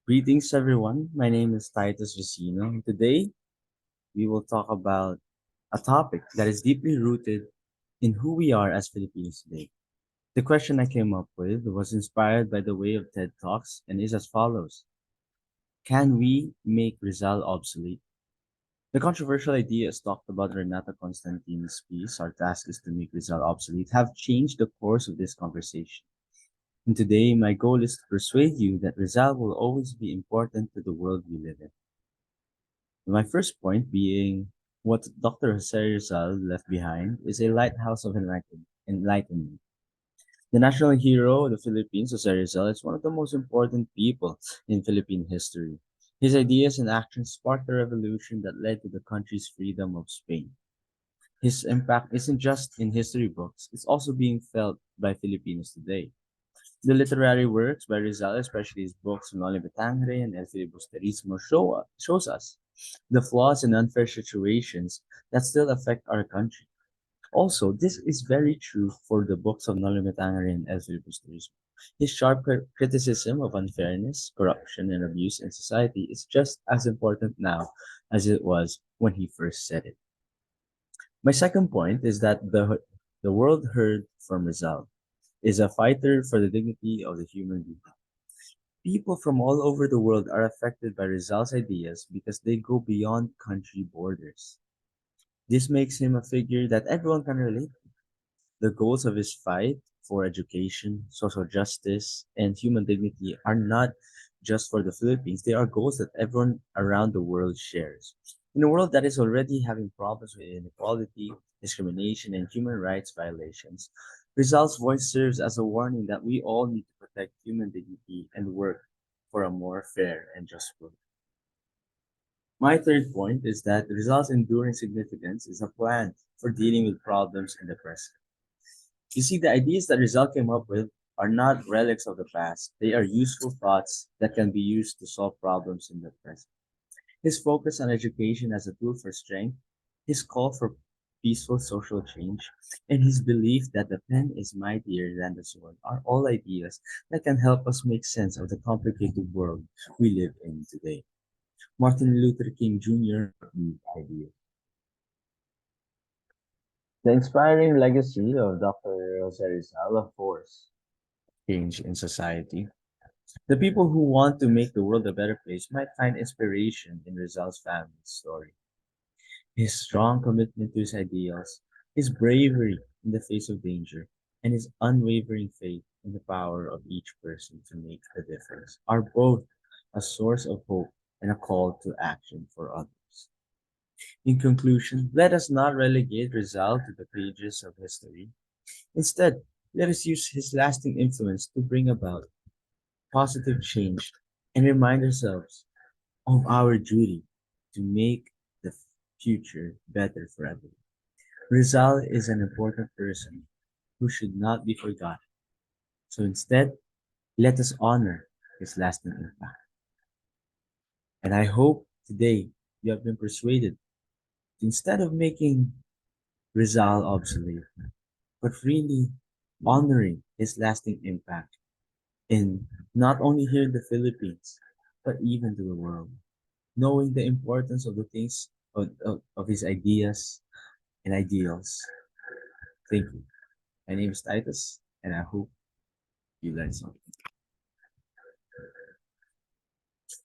Greetings, everyone. My name is Titus Vicino. Today, we will talk about a topic that is deeply rooted in who we are as Filipinos today. The question I came up with was inspired by the way of TED Talks and is as follows. Can we make Rizal obsolete? The controversial ideas talked about Renata Constantine's piece, Our Task is to Make Rizal Obsolete, have changed the course of this conversation. And today, my goal is to persuade you that Rizal will always be important to the world we live in. My first point being what Dr. Jose Rizal left behind is a lighthouse of enlightenment. The national hero of the Philippines, Jose Rizal, is one of the most important people in Philippine history. His ideas and actions sparked a revolution that led to the country's freedom of Spain. His impact isn't just in history books, it's also being felt by Filipinos today. The literary works by Rizal, especially his books Noli Me Tangere and El Filibusterismo, shows us the flaws and unfair situations that still affect our country. Also, this is very true for the books of Noli Me Tangere and El Filibusterismo. His sharp criticism of unfairness, corruption, and abuse in society is just as important now as it was when he first said it. My second point is that the world heard from Rizal is a fighter for the dignity of the human being. People from all over the world are affected by Rizal's ideas because they go beyond country borders. This makes him a figure that everyone can relate to. The goals of his fight for education, social justice, and human dignity are not just for the Philippines, they are goals that everyone around the world shares. In a world that is already having problems with inequality, discrimination, and human rights violations, Rizal's voice serves as a warning that we all need to protect human dignity and work for a more fair and just world. My third point is that Rizal's enduring significance is a plan for dealing with problems in the present. You see, the ideas that Rizal came up with are not relics of the past. They are useful thoughts that can be used to solve problems in the present. His focus on education as a tool for strength, his call for peaceful social change, and his belief that the pen is mightier than the sword are all ideas that can help us make sense of the complicated world we live in today. Martin Luther King Jr. idea. The inspiring legacy of Dr. Jose Rizal, of course, change in society. The people who want to make the world a better place might find inspiration in Rizal's family story. His strong commitment to his ideals, his bravery in the face of danger, and his unwavering faith in the power of each person to make a difference are both a source of hope and a call to action for others. In conclusion, let us not relegate Rizal to the pages of history. Instead, let us use his lasting influence to bring about positive change and remind ourselves of our duty to make the future better for everyone. Rizal is an important person who should not be forgotten. So instead, let us honor his lasting impact. And I hope today you have been persuaded to, instead of making Rizal obsolete, but really honoring his lasting impact in not only here in the Philippines, but even to the world. Knowing the importance of the things of his ideas and ideals. Thank you. My name is Titus, and I hope you learned something.